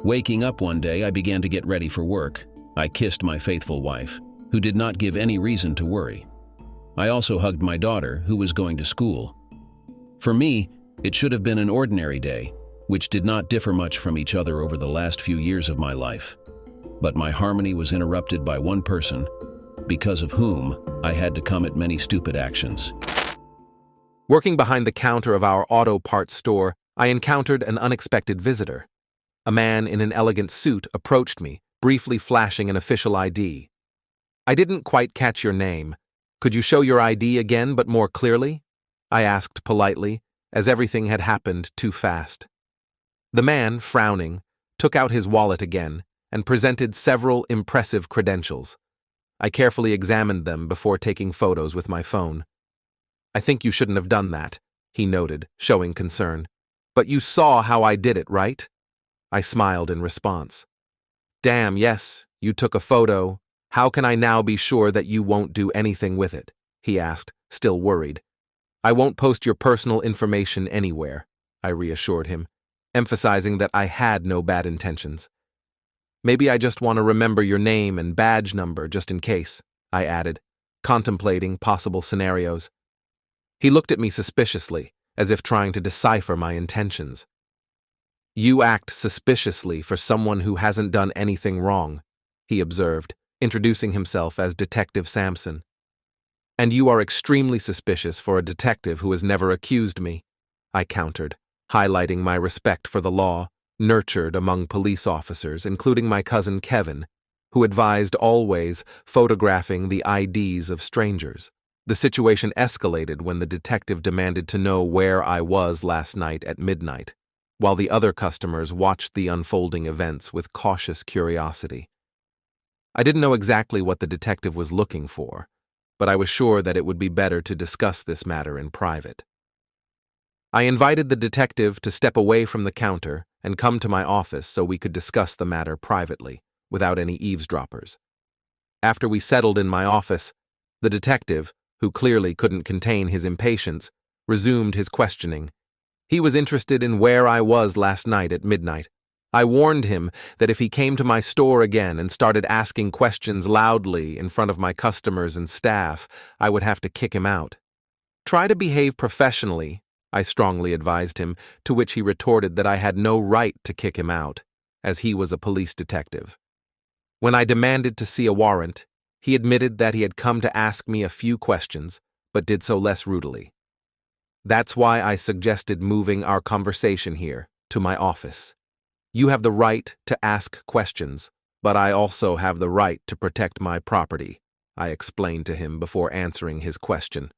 Waking up one day, I began to get ready for work. I kissed my faithful wife, who did not give any reason to worry. I also hugged my daughter, who was going to school. For me, it should have been an ordinary day, which did not differ much from each other over the last few years of my life. But my harmony was interrupted by one person, because of whom I had to commit many stupid actions. Working behind the counter of our auto parts store, I encountered an unexpected visitor. A man in an elegant suit approached me, briefly flashing an official ID. "I didn't quite catch your name. Could you show your ID again, but more clearly?" I asked politely, as everything had happened too fast. The man, frowning, took out his wallet again and presented several impressive credentials. I carefully examined them before taking photos with my phone. "I think you shouldn't have done that," he noted, showing concern. "But you saw how I did it, right?" I smiled in response. "Damn, yes, you took a photo. How can I now be sure that you won't do anything with it?" he asked, still worried. "I won't post your personal information anywhere," I reassured him, emphasizing that I had no bad intentions. "Maybe I just want to remember your name and badge number just in case," I added, contemplating possible scenarios. He looked at me suspiciously, as if trying to decipher my intentions. "You act suspiciously for someone who hasn't done anything wrong," he observed, introducing himself as Detective Sampson. "And you are extremely suspicious for a detective who has never accused me," I countered, highlighting my respect for the law, nurtured among police officers, including my cousin Kevin, who advised always photographing the IDs of strangers. The situation escalated when the detective demanded to know where I was last night at midnight, while the other customers watched the unfolding events with cautious curiosity. I didn't know exactly what the detective was looking for, but I was sure that it would be better to discuss this matter in private. I invited the detective to step away from the counter and come to my office so we could discuss the matter privately, without any eavesdroppers. After we settled in my office, the detective, who clearly couldn't contain his impatience, resumed his questioning. He was interested in where I was last night at midnight. I warned him that if he came to my store again and started asking questions loudly in front of my customers and staff, I would have to kick him out. "Try to behave professionally," I strongly advised him, to which he retorted that I had no right to kick him out, as he was a police detective. When I demanded to see a warrant, he admitted that he had come to ask me a few questions, but did so less rudely. That's why I suggested moving our conversation here, to my office. You have the right to ask questions, but I also have the right to protect my property, I explained to him before answering his question.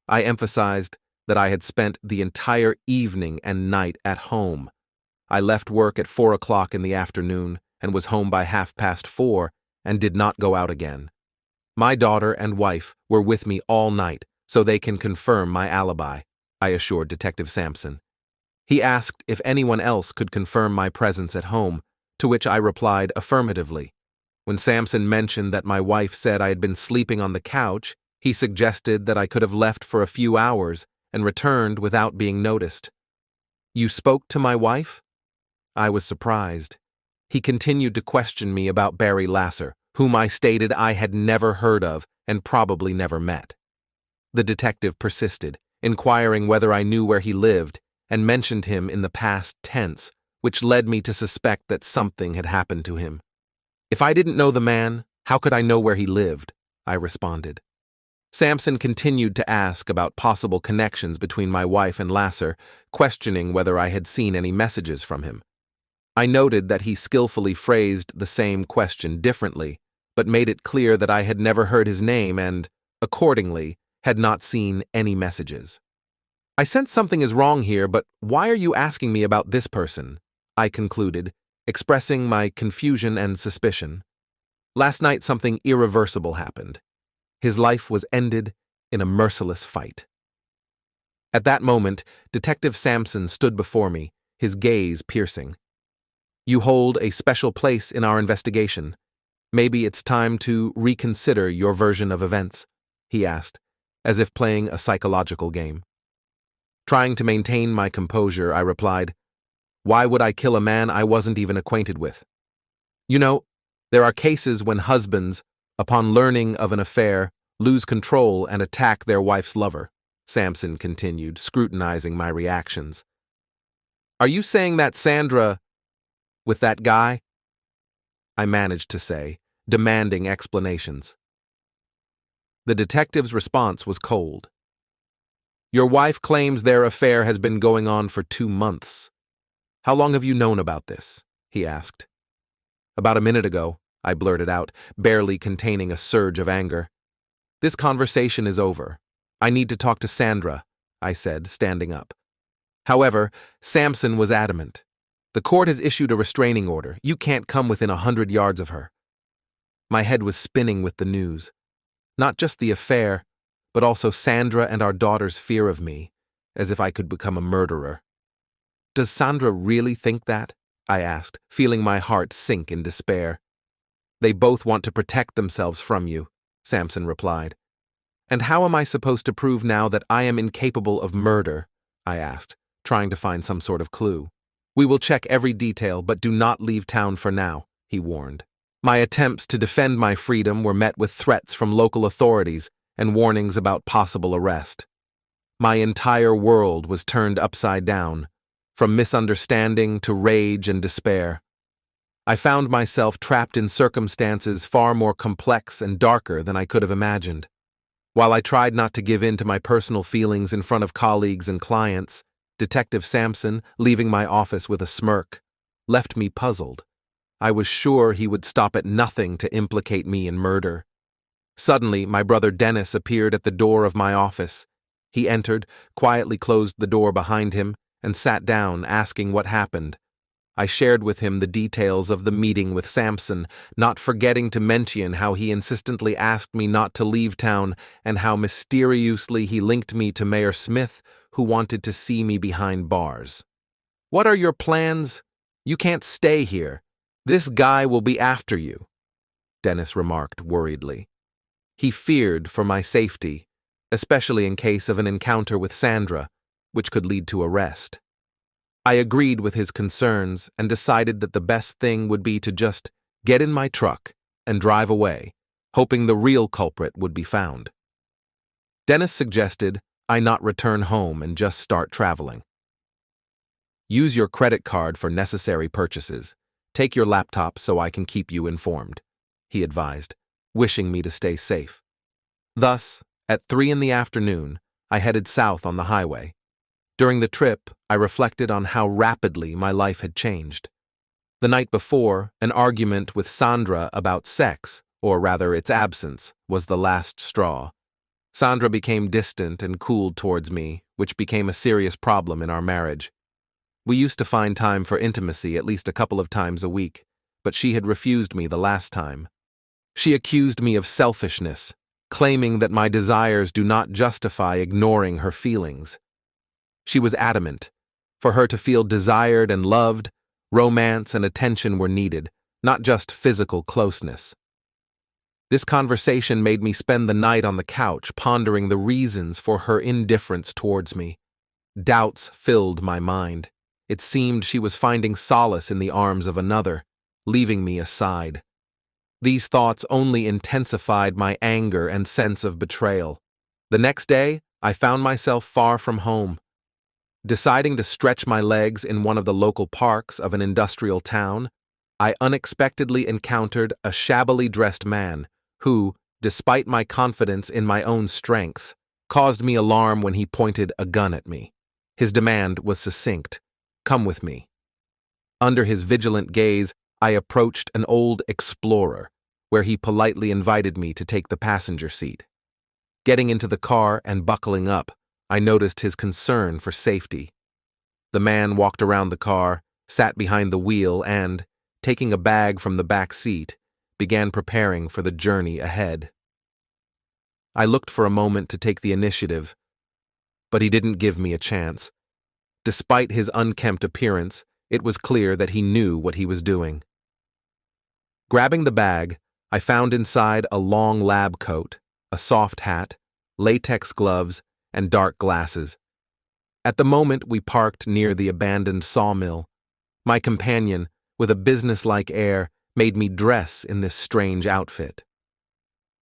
I emphasized that I had spent the entire evening and night at home. I left work at 4 o'clock in the afternoon and was home by 4:30 and did not go out again. My daughter and wife were with me all night, so they can confirm my alibi, I assured Detective Sampson. He asked if anyone else could confirm my presence at home, to which I replied affirmatively. When Sampson mentioned that my wife said I had been sleeping on the couch, he suggested that I could have left for a few hours and returned without being noticed. "You spoke to my wife?" I was surprised. He continued to question me about Barry Lasser, whom I stated I had never heard of and probably never met. The detective persisted, inquiring whether I knew where he lived, and mentioned him in the past tense, which led me to suspect that something had happened to him. "If I didn't know the man, how could I know where he lived?" I responded. Sampson continued to ask about possible connections between my wife and Lasser, questioning whether I had seen any messages from him. I noted that he skillfully phrased the same question differently, but made it clear that I had never heard his name and, accordingly, had not seen any messages. "I sense something is wrong here, but why are you asking me about this person?" I concluded, expressing my confusion and suspicion. Last night something irreversible happened. His life was ended in a merciless fight. At that moment, Detective Sampson stood before me, his gaze piercing. "You hold a special place in our investigation. Maybe it's time to reconsider your version of events," he asked, as if playing a psychological game. Trying to maintain my composure, I replied, Why would I kill a man I wasn't even acquainted with? You know, there are cases when husbands, upon learning of an affair, lose control and attack their wife's lover, Samson continued, scrutinizing my reactions. Are you saying that Sandra, with that guy? I managed to say, demanding explanations. The detective's response was cold. Your wife claims their affair has been going on for 2 months. How long have you known about this? He asked. About a minute ago, I blurted out, barely containing a surge of anger. This conversation is over. I need to talk to Sandra, I said, standing up. However, Samson was adamant. The court has issued a restraining order. You can't come within 100 yards of her. My head was spinning with the news. Not just the affair, but also Sandra and our daughter's fear of me, as if I could become a murderer. Does Sandra really think that? I asked, feeling my heart sink in despair. They both want to protect themselves from you, Samson replied. And how am I supposed to prove now that I am incapable of murder? I asked, trying to find some sort of clue. We will check every detail, but do not leave town for now, he warned. My attempts to defend my freedom were met with threats from local authorities and warnings about possible arrest. My entire world was turned upside down, from misunderstanding to rage and despair. I found myself trapped in circumstances far more complex and darker than I could have imagined. While I tried not to give in to my personal feelings in front of colleagues and clients, Detective Samson, leaving my office with a smirk, left me puzzled. I was sure he would stop at nothing to implicate me in murder. Suddenly, my brother Dennis appeared at the door of my office. He entered, quietly closed the door behind him, and sat down, asking what happened. I shared with him the details of the meeting with Samson, not forgetting to mention how he insistently asked me not to leave town and how mysteriously he linked me to Mayor Smith, who wanted to see me behind bars. What are your plans? You can't stay here. This guy will be after you, Dennis remarked worriedly. He feared for my safety, especially in case of an encounter with Sandra, which could lead to arrest. I agreed with his concerns and decided that the best thing would be to just get in my truck and drive away, hoping the real culprit would be found. Dennis suggested I not return home and just start traveling. Use your credit card for necessary purchases. Take your laptop so I can keep you informed, he advised, wishing me to stay safe. Thus, at 3 p.m, I headed south on the highway. During the trip, I reflected on how rapidly my life had changed. The night before, an argument with Sandra about sex, or rather its absence, was the last straw. Sandra became distant and cooled towards me, which became a serious problem in our marriage. We used to find time for intimacy at least a couple of times a week, but she had refused me the last time. She accused me of selfishness, claiming that my desires do not justify ignoring her feelings. She was adamant. For her to feel desired and loved, romance and attention were needed, not just physical closeness. This conversation made me spend the night on the couch pondering the reasons for her indifference towards me. Doubts filled my mind. It seemed she was finding solace in the arms of another, leaving me aside. These thoughts only intensified my anger and sense of betrayal. The next day, I found myself far from home. Deciding to stretch my legs in one of the local parks of an industrial town, I unexpectedly encountered a shabbily dressed man who, despite my confidence in my own strength, caused me alarm when he pointed a gun at me. His demand was succinct: "Come with me." Under his vigilant gaze, I approached an old Explorer, where he politely invited me to take the passenger seat. Getting into the car and buckling up, I noticed his concern for safety. The man walked around the car, sat behind the wheel, and, taking a bag from the back seat, began preparing for the journey ahead. I looked for a moment to take the initiative, but he didn't give me a chance. Despite his unkempt appearance, it was clear that he knew what he was doing. Grabbing the bag, I found inside a long lab coat, a soft hat, latex gloves, and dark glasses. At the moment we parked near the abandoned sawmill, My companion, with a businesslike air, made me dress in this strange outfit.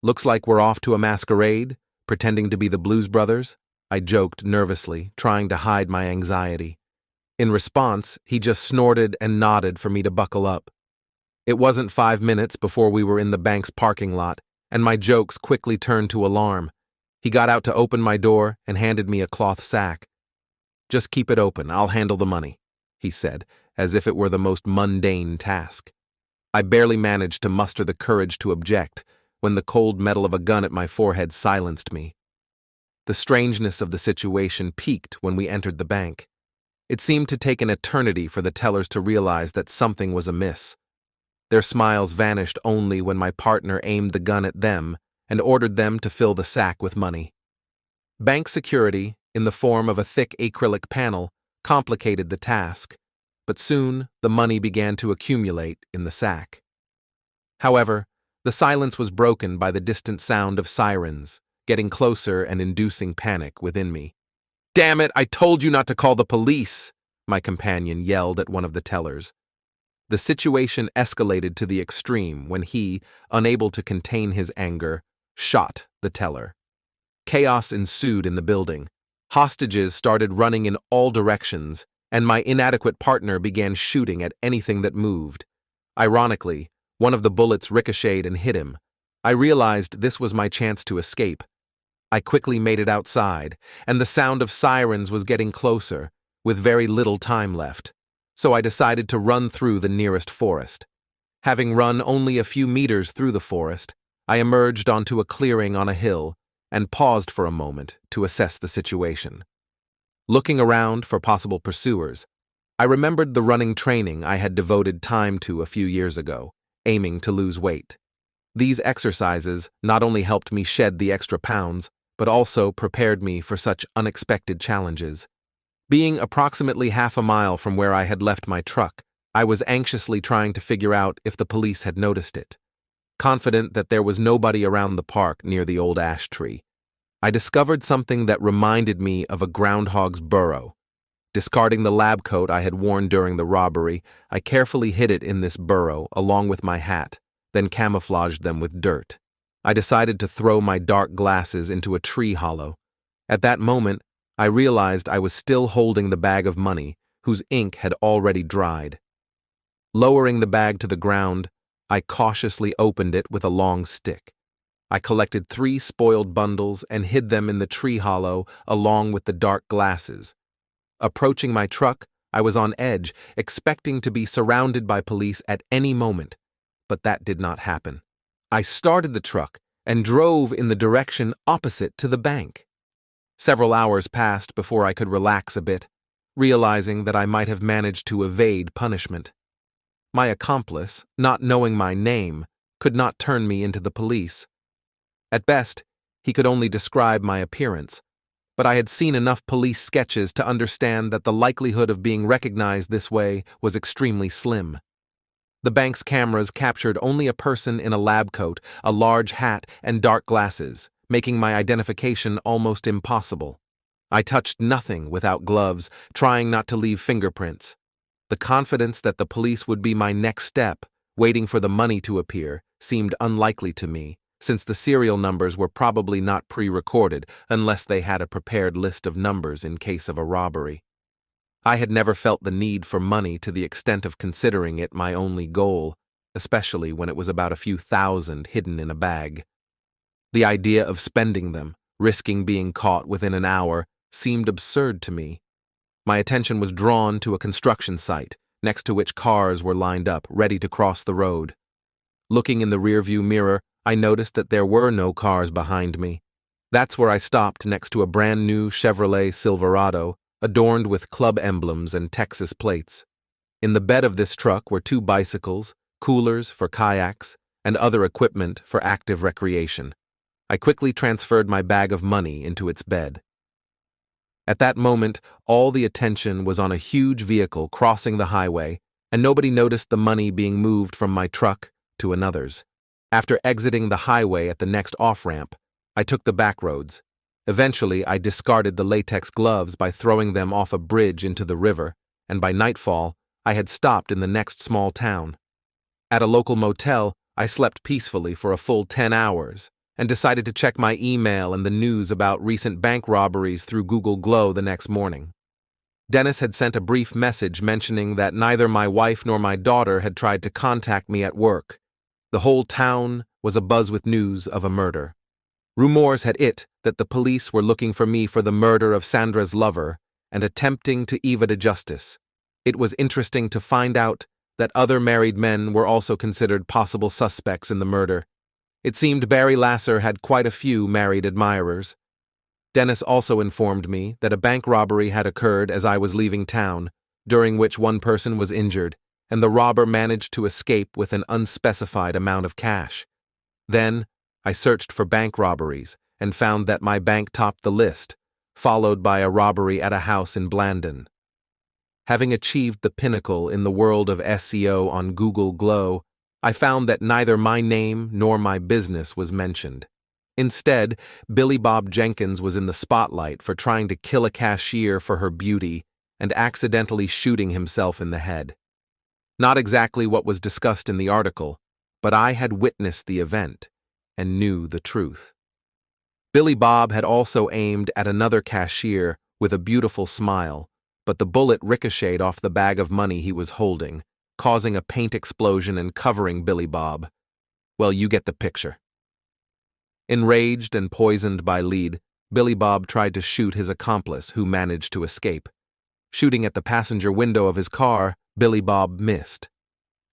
"Looks like we're off to a masquerade, pretending to be the Blues Brothers," I joked nervously, trying to hide my anxiety. In response, he just snorted and nodded for me to buckle up. It wasn't 5 minutes before we were in the bank's parking lot, and my jokes quickly turned to alarm. He got out to open my door and handed me a cloth sack. "Just keep it open, I'll handle the money," he said, as if it were the most mundane task. I barely managed to muster the courage to object when the cold metal of a gun at my forehead silenced me. The strangeness of the situation peaked when we entered the bank. It seemed to take an eternity for the tellers to realize that something was amiss. Their smiles vanished only when my partner aimed the gun at them and ordered them to fill the sack with money. Bank security, in the form of a thick acrylic panel, complicated the task, but soon the money began to accumulate in the sack. However, the silence was broken by the distant sound of sirens, getting closer and inducing panic within me. "Damn it, I told you not to call the police!" my companion yelled at one of the tellers. The situation escalated to the extreme when he, unable to contain his anger, shot the teller. Chaos ensued in the building. Hostages started running in all directions, and my inadequate partner began shooting at anything that moved. Ironically, one of the bullets ricocheted and hit him. I realized this was my chance to escape. I quickly made it outside, and the sound of sirens was getting closer, with very little time left. So I decided to run through the nearest forest. Having run only a few meters through the forest, I emerged onto a clearing on a hill and paused for a moment to assess the situation. Looking around for possible pursuers, I remembered the running training I had devoted time to a few years ago, aiming to lose weight. These exercises not only helped me shed the extra pounds, but also prepared me for such unexpected challenges. Being approximately half a mile from where I had left my truck, I was anxiously trying to figure out if the police had noticed it. Confident that there was nobody around the park near the old ash tree, I discovered something that reminded me of a groundhog's burrow. Discarding the lab coat I had worn during the robbery, I carefully hid it in this burrow along with my hat, then camouflaged them with dirt. I decided to throw my dark glasses into a tree hollow. At that moment, I realized I was still holding the bag of money, whose ink had already dried. Lowering the bag to the ground, I cautiously opened it with a long stick. I collected 3 spoiled bundles and hid them in the tree hollow along with the dark glasses. Approaching my truck, I was on edge, expecting to be surrounded by police at any moment, but that did not happen. I started the truck and drove in the direction opposite to the bank. Several hours passed before I could relax a bit, realizing that I might have managed to evade punishment. My accomplice, not knowing my name, could not turn me into the police. At best, he could only describe my appearance, but I had seen enough police sketches to understand that the likelihood of being recognized this way was extremely slim. The bank's cameras captured only a person in a lab coat, a large hat, and dark glasses, making my identification almost impossible. I touched nothing without gloves, trying not to leave fingerprints. The confidence that the police would be my next step, waiting for the money to appear, seemed unlikely to me, since the serial numbers were probably not pre-recorded unless they had a prepared list of numbers in case of a robbery. I had never felt the need for money to the extent of considering it my only goal, especially when it was about a few thousand hidden in a bag. The idea of spending them, risking being caught within an hour, seemed absurd to me. My attention was drawn to a construction site, next to which cars were lined up, ready to cross the road. Looking in the rearview mirror, I noticed that there were no cars behind me. That's where I stopped next to a brand new Chevrolet Silverado, adorned with club emblems and Texas plates. In the bed of this truck were 2 bicycles, coolers for kayaks, and other equipment for active recreation. I quickly transferred my bag of money into its bed. At that moment, all the attention was on a huge vehicle crossing the highway, and nobody noticed the money being moved from my truck to another's. After exiting the highway at the next off-ramp, I took the back roads. Eventually, I discarded the latex gloves by throwing them off a bridge into the river, and by nightfall, I had stopped in the next small town. At a local motel, I slept peacefully for a full 10 hours and decided to check my email and the news about recent bank robberies through Google Glow the next morning. Dennis had sent a brief message mentioning that neither my wife nor my daughter had tried to contact me at work. The whole town was abuzz with news of a murder. Rumors had it that the police were looking for me for the murder of Sandra's lover and attempting to evade justice. It was interesting to find out that other married men were also considered possible suspects in the murder. It seemed Barry Lasser had quite a few married admirers. Dennis also informed me that a bank robbery had occurred as I was leaving town, during which one person was injured, and the robber managed to escape with an unspecified amount of cash. Then, I searched for bank robberies and found that my bank topped the list, followed by a robbery at a house in Blandon. Having achieved the pinnacle in the world of SEO on Google Glow, I found that neither my name nor my business was mentioned. Instead, Billy Bob Jenkins was in the spotlight for trying to kill a cashier for her beauty and accidentally shooting himself in the head. Not exactly what was discussed in the article, but I had witnessed the event and knew the truth. Billy Bob had also aimed at another cashier with a beautiful smile, but the bullet ricocheted off the bag of money he was holding, causing a paint explosion and covering Billy Bob. Well, you get the picture. Enraged and poisoned by lead, Billy Bob tried to shoot his accomplice, who managed to escape. Shooting at the passenger window of his car, Billy Bob missed.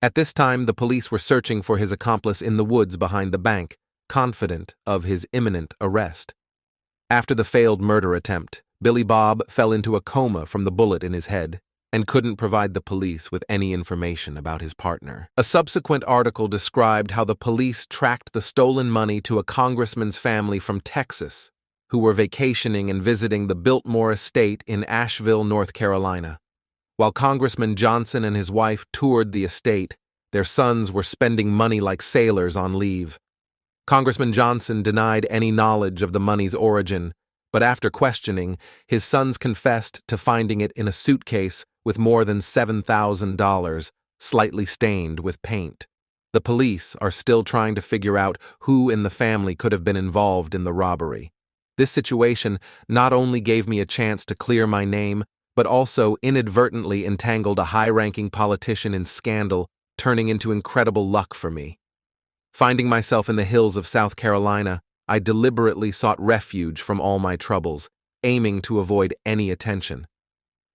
At this time, the police were searching for his accomplice in the woods behind the bank, confident of his imminent arrest. After the failed murder attempt, Billy Bob fell into a coma from the bullet in his head and couldn't provide the police with any information about his partner. A subsequent article described how the police tracked the stolen money to a congressman's family from Texas, who were vacationing and visiting the Biltmore estate in Asheville, North Carolina. While Congressman Johnson and his wife toured the estate, their sons were spending money like sailors on leave. Congressman Johnson denied any knowledge of the money's origin, but after questioning, his sons confessed to finding it in a suitcase with more than $7,000, slightly stained with paint. The police are still trying to figure out who in the family could have been involved in the robbery. This situation not only gave me a chance to clear my name, but also inadvertently entangled a high-ranking politician in scandal, turning into incredible luck for me. Finding myself in the hills of South Carolina, I deliberately sought refuge from all my troubles, aiming to avoid any attention.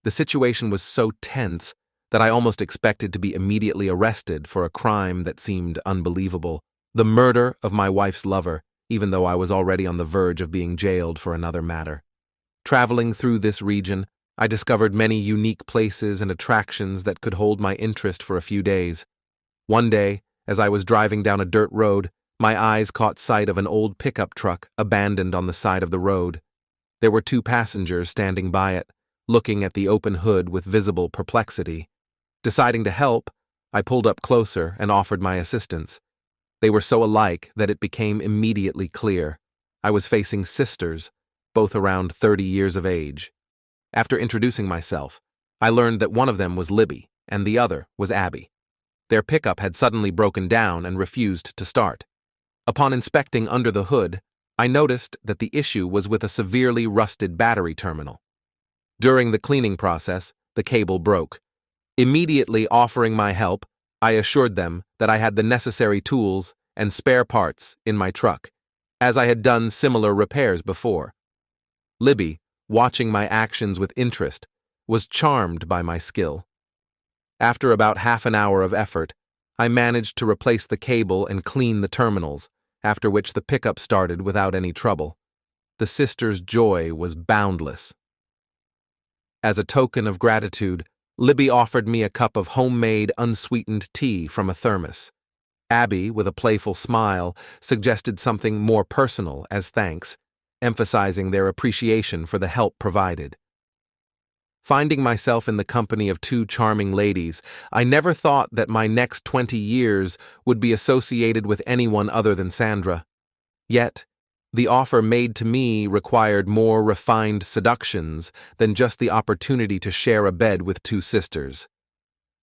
The situation was so tense that I almost expected to be immediately arrested for a crime that seemed unbelievable, the murder of my wife's lover, even though I was already on the verge of being jailed for another matter. Traveling through this region, I discovered many unique places and attractions that could hold my interest for a few days. One day, as I was driving down a dirt road, my eyes caught sight of an old pickup truck abandoned on the side of the road. There were 2 passengers standing by it, looking at the open hood with visible perplexity. Deciding to help, I pulled up closer and offered my assistance. They were so alike that it became immediately clear. I was facing sisters, both around 30 years of age. After introducing myself, I learned that one of them was Libby and the other was Abby. Their pickup had suddenly broken down and refused to start. Upon inspecting under the hood, I noticed that the issue was with a severely rusted battery terminal. During the cleaning process, the cable broke. Immediately offering my help, I assured them that I had the necessary tools and spare parts in my truck, as I had done similar repairs before. Libby, watching my actions with interest, was charmed by my skill. After about half an hour of effort, I managed to replace the cable and clean the terminals, after which the pickup started without any trouble. The sisters' joy was boundless. As a token of gratitude, Libby offered me a cup of homemade, unsweetened tea from a thermos. Abby, with a playful smile, suggested something more personal as thanks, emphasizing their appreciation for the help provided. Finding myself in the company of 2 charming ladies, I never thought that my next 20 years would be associated with anyone other than Sandra. Yet, the offer made to me required more refined seductions than just the opportunity to share a bed with 2 sisters.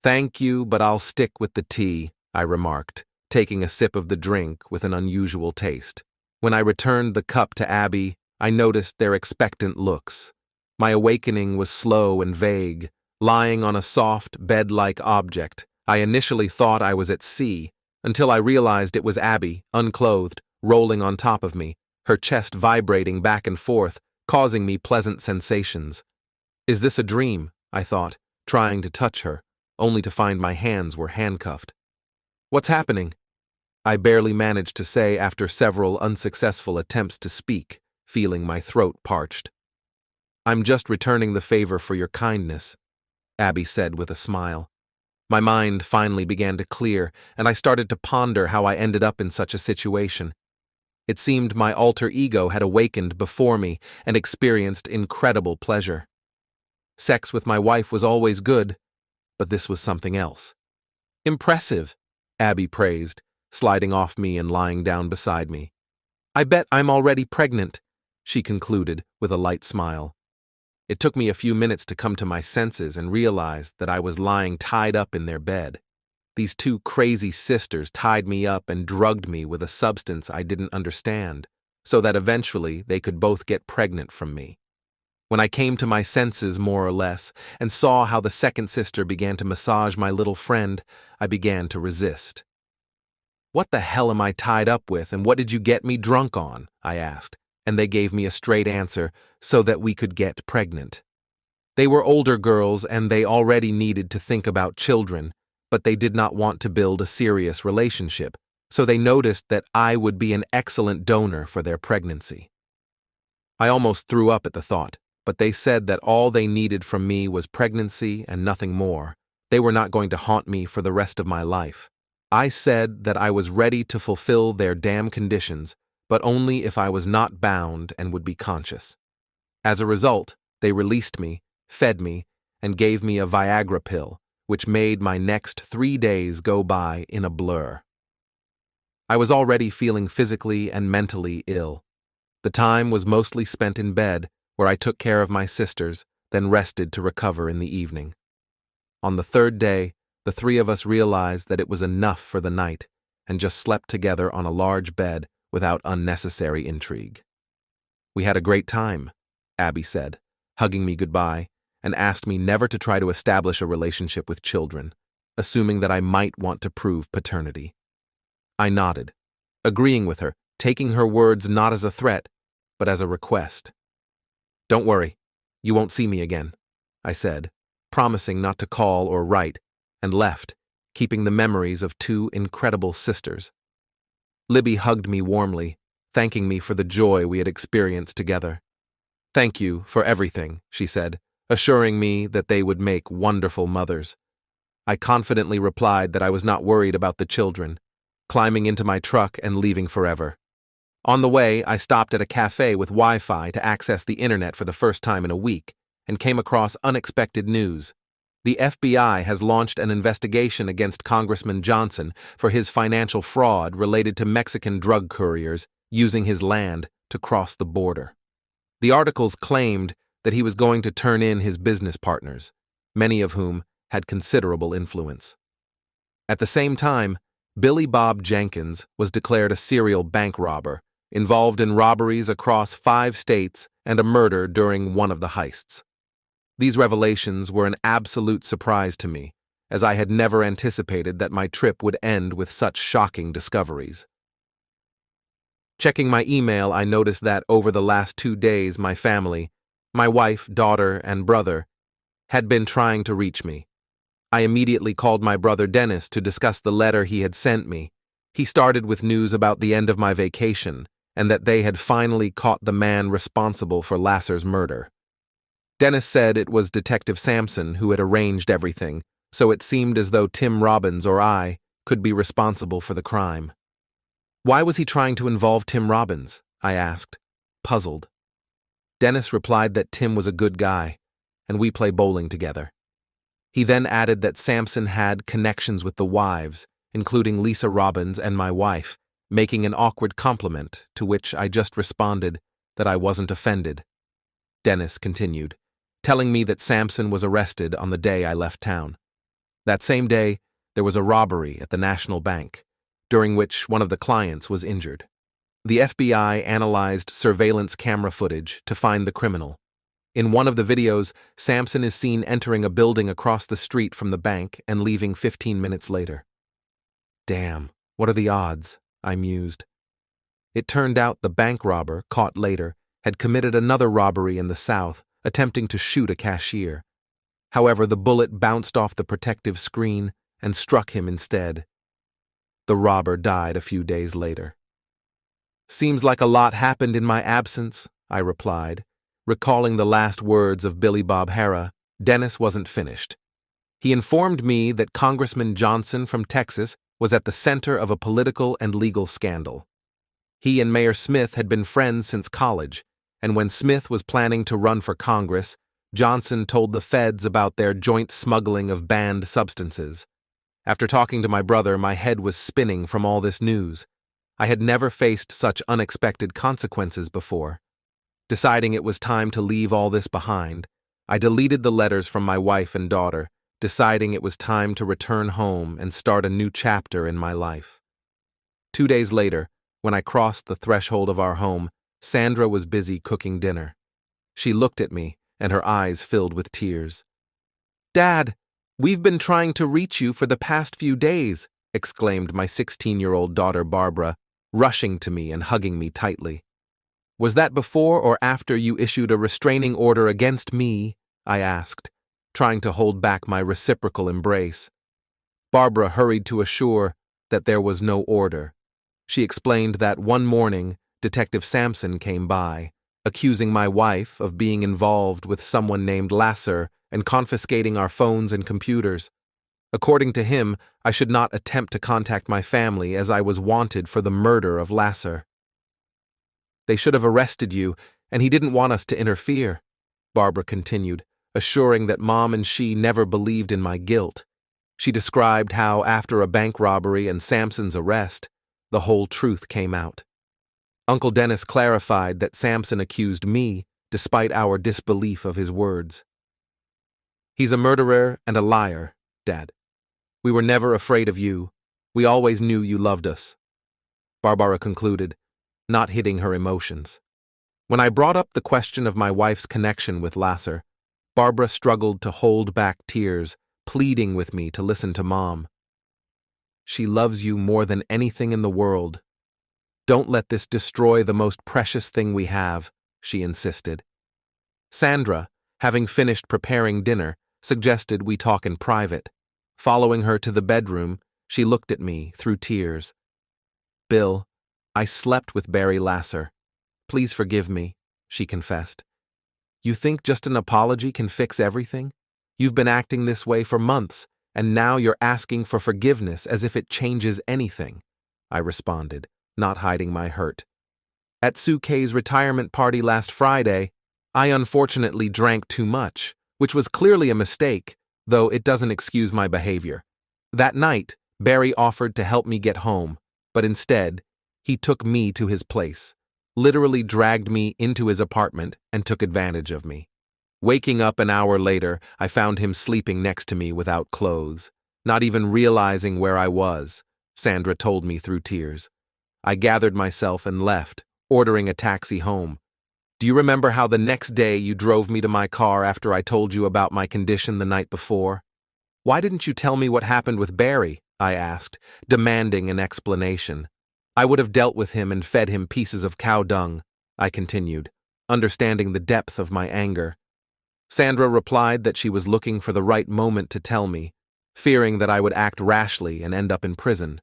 Thank you, but I'll stick with the tea, I remarked, taking a sip of the drink with an unusual taste. When I returned the cup to Abby, I noticed their expectant looks. My awakening was slow and vague. Lying on a soft, bed-like object, I initially thought I was at sea, until I realized it was Abby, unclothed, rolling on top of me, her chest vibrating back and forth, causing me pleasant sensations. Is this a dream? I thought, trying to touch her, only to find my hands were handcuffed. What's happening? I barely managed to say after several unsuccessful attempts to speak, feeling my throat parched. I'm just returning the favor for your kindness, Abby said with a smile. My mind finally began to clear, and I started to ponder how I ended up in such a situation. It seemed my alter ego had awakened before me and experienced incredible pleasure. Sex with my wife was always good, but this was something else. Impressive, Abby praised, sliding off me and lying down beside me. I bet I'm already pregnant, she concluded with a light smile. It took me a few minutes to come to my senses and realize that I was lying tied up in their bed. These two crazy sisters tied me up and drugged me with a substance I didn't understand, so that eventually they could both get pregnant from me. When I came to my senses, more or less, and saw how the second sister began to massage my little friend, I began to resist. What the hell am I tied up with, and what did you get me drunk on? I asked, and they gave me a straight answer, so that we could get pregnant. They were older girls and they already needed to think about children, but they did not want to build a serious relationship, so they noticed that I would be an excellent donor for their pregnancy. I almost threw up at the thought, but they said that all they needed from me was pregnancy and nothing more. They were not going to haunt me for the rest of my life. I said that I was ready to fulfill their damn conditions, but only if I was not bound and would be conscious. As a result, they released me, fed me, and gave me a Viagra pill, which made my next 3 days go by in a blur. I was already feeling physically and mentally ill. The time was mostly spent in bed, where I took care of my sisters, then rested to recover in the evening. On the third day, the three of us realized that it was enough for the night, and just slept together on a large bed without unnecessary intrigue. We had a great time, Abby said, hugging me goodbye, and asked me never to try to establish a relationship with children, assuming that I might want to prove paternity. I nodded, agreeing with her, taking her words not as a threat, but as a request. Don't worry, you won't see me again, I said, promising not to call or write, and left, keeping the memories of two incredible sisters. Libby hugged me warmly, thanking me for the joy we had experienced together. Thank you for everything, she said, assuring me that they would make wonderful mothers. I confidently replied that I was not worried about the children, climbing into my truck and leaving forever. On the way, I stopped at a cafe with Wi-Fi to access the internet for the first time in a week, and came across unexpected news. The FBI has launched an investigation against Congressman Johnson for his financial fraud related to Mexican drug couriers using his land to cross the border. The articles claimed that he was going to turn in his business partners, many of whom had considerable influence. At the same time, Billy Bob Jenkins was declared a serial bank robber, involved in robberies across 5 states and a murder during one of the heists. These revelations were an absolute surprise to me, as I had never anticipated that my trip would end with such shocking discoveries. Checking my email, I noticed that over the last 2 days my family, my wife, daughter, and brother, had been trying to reach me. I immediately called my brother Dennis to discuss the letter he had sent me. He started with news about the end of my vacation, and that they had finally caught the man responsible for Lasser's murder. Dennis said it was Detective Sampson who had arranged everything, so it seemed as though Tim Robbins or I could be responsible for the crime. Why was he trying to involve Tim Robbins? I asked, puzzled. Dennis replied that Tim was a good guy, and we play bowling together. He then added that Sampson had connections with the wives, including Lisa Robbins and my wife, making an awkward compliment, to which I just responded that I wasn't offended. Dennis continued, telling me that Sampson was arrested on the day I left town. That same day, there was a robbery at the National Bank, during which one of the clients was injured. The FBI analyzed surveillance camera footage to find the criminal. In one of the videos, Sampson is seen entering a building across the street from the bank and leaving 15 minutes later. Damn, what are the odds? I mused. It turned out the bank robber, caught later, had committed another robbery in the South, attempting to shoot a cashier. However, the bullet bounced off the protective screen and struck him instead. The robber died a few days later. Seems like a lot happened in my absence, I replied, recalling the last words of Billy Bob Harrah. Dennis wasn't finished. He informed me that Congressman Johnson from Texas was at the center of a political and legal scandal. He and Mayor Smith had been friends since college, and when Smith was planning to run for Congress, Johnson told the feds about their joint smuggling of banned substances. After talking to my brother, my head was spinning from all this news. I had never faced such unexpected consequences before. Deciding it was time to leave all this behind, I deleted the letters from my wife and daughter, deciding it was time to return home and start a new chapter in my life. 2 days later, when I crossed the threshold of our home, Sandra was busy cooking dinner. She looked at me, and her eyes filled with tears. "Dad, we've been trying to reach you for the past few days," exclaimed my 16-year-old daughter Barbara, rushing to me and hugging me tightly. "Was that before or after you issued a restraining order against me?" I asked, trying to hold back my reciprocal embrace. Barbara hurried to assure that there was no order. She explained that one morning, Detective Sampson came by, accusing my wife of being involved with someone named Lasser and confiscating our phones and computers. According to him, I should not attempt to contact my family as I was wanted for the murder of Lasser. "They should have arrested you, and he didn't want us to interfere," Barbara continued, assuring that Mom and she never believed in my guilt. She described how, after a bank robbery and Sampson's arrest, the whole truth came out. Uncle Dennis clarified that Sampson accused me, despite our disbelief of his words. "He's a murderer and a liar, Dad. We were never afraid of you. We always knew you loved us," Barbara concluded, not hitting her emotions. When I brought up the question of my wife's connection with Lasser, Barbara struggled to hold back tears, pleading with me to listen to Mom. "She loves you more than anything in the world. Don't let this destroy the most precious thing we have," she insisted. Sandra, having finished preparing dinner, suggested we talk in private. Following her to the bedroom, she looked at me through tears. "Bill, I slept with Barry Lasser. Please forgive me," she confessed. "You think just an apology can fix everything? You've been acting this way for months, and now you're asking for forgiveness as if it changes anything," I responded, not hiding my hurt. "At Sue Kay's retirement party last Friday, I unfortunately drank too much, which was clearly a mistake, though it doesn't excuse my behavior. That night, Barry offered to help me get home, but instead, he took me to his place, literally dragged me into his apartment and took advantage of me. Waking up an hour later, I found him sleeping next to me without clothes, not even realizing where I was," Sandra told me through tears. "I gathered myself and left, ordering a taxi home. Do you remember how the next day you drove me to my car after I told you about my condition the night before? Why didn't you tell me what happened with Barry?" I asked, demanding an explanation. "I would have dealt with him and fed him pieces of cow dung," I continued, understanding the depth of my anger. Sandra replied that she was looking for the right moment to tell me, fearing that I would act rashly and end up in prison.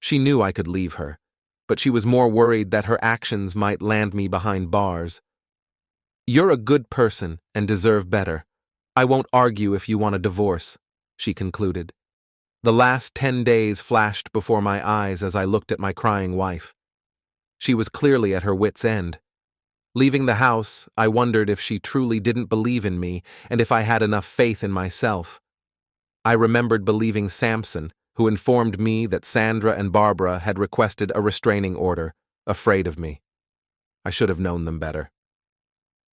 She knew I could leave her, but she was more worried that her actions might land me behind bars. "You're a good person and deserve better. I won't argue if you want a divorce," she concluded. The last 10 days flashed before my eyes as I looked at my crying wife. She was clearly at her wit's end. Leaving the house, I wondered if she truly didn't believe in me and if I had enough faith in myself. I remembered believing Sampson, who informed me that Sandra and Barbara had requested a restraining order, afraid of me. I should have known them better.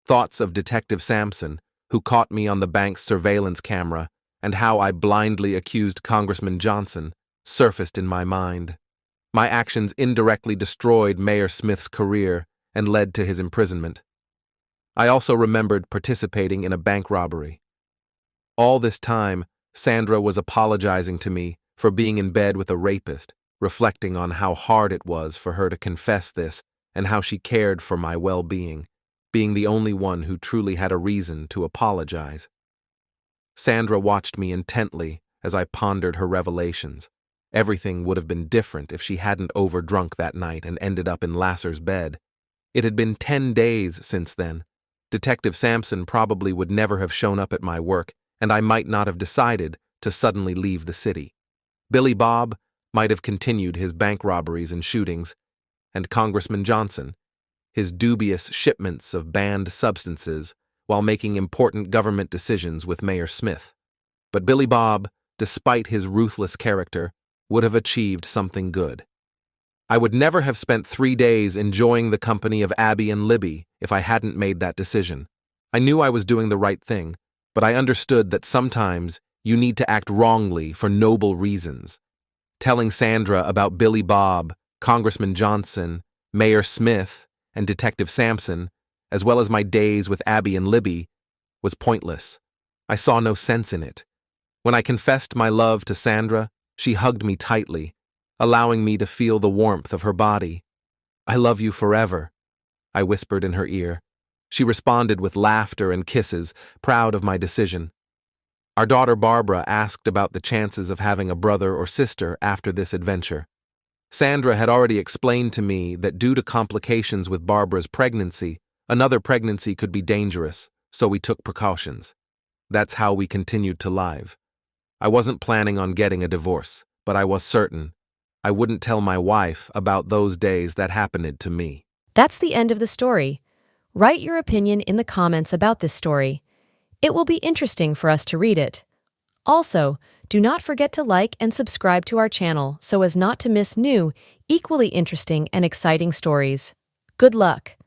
Thoughts of Detective Sampson, who caught me on the bank's surveillance camera, and how I blindly accused Congressman Johnson surfaced in my mind. My actions indirectly destroyed Mayor Smith's career and led to his imprisonment. I also remembered participating in a bank robbery. All this time, Sandra was apologizing to me for being in bed with a rapist, reflecting on how hard it was for her to confess this and how she cared for my well-being, being the only one who truly had a reason to apologize. Sandra watched me intently as I pondered her revelations. Everything would have been different if she hadn't overdrunk that night and ended up in Lasser's bed. It had been 10 days since then. Detective Sampson probably would never have shown up at my work, and I might not have decided to suddenly leave the city. Billy Bob might have continued his bank robberies and shootings, and Congressman Johnson, his dubious shipments of banned substances while making important government decisions with Mayor Smith. But Billy Bob, despite his ruthless character, would have achieved something good. I would never have spent 3 days enjoying the company of Abby and Libby if I hadn't made that decision. I knew I was doing the right thing, but I understood that sometimes you need to act wrongly for noble reasons. Telling Sandra about Billy Bob, Congressman Johnson, Mayor Smith, and Detective Sampson, as well as my days with Abby and Libby, was pointless. I saw no sense in it. When I confessed my love to Sandra, she hugged me tightly, allowing me to feel the warmth of her body. "I love you forever," I whispered in her ear. She responded with laughter and kisses, proud of my decision. Our daughter Barbara asked about the chances of having a brother or sister after this adventure. Sandra had already explained to me that due to complications with Barbara's pregnancy, another pregnancy could be dangerous, so we took precautions. That's how we continued to live. I wasn't planning on getting a divorce, but I was certain I wouldn't tell my wife about those days that happened to me. That's the end of the story. Write your opinion in the comments about this story. It will be interesting for us to read it. Also, do not forget to like and subscribe to our channel so as not to miss new, equally interesting and exciting stories. Good luck!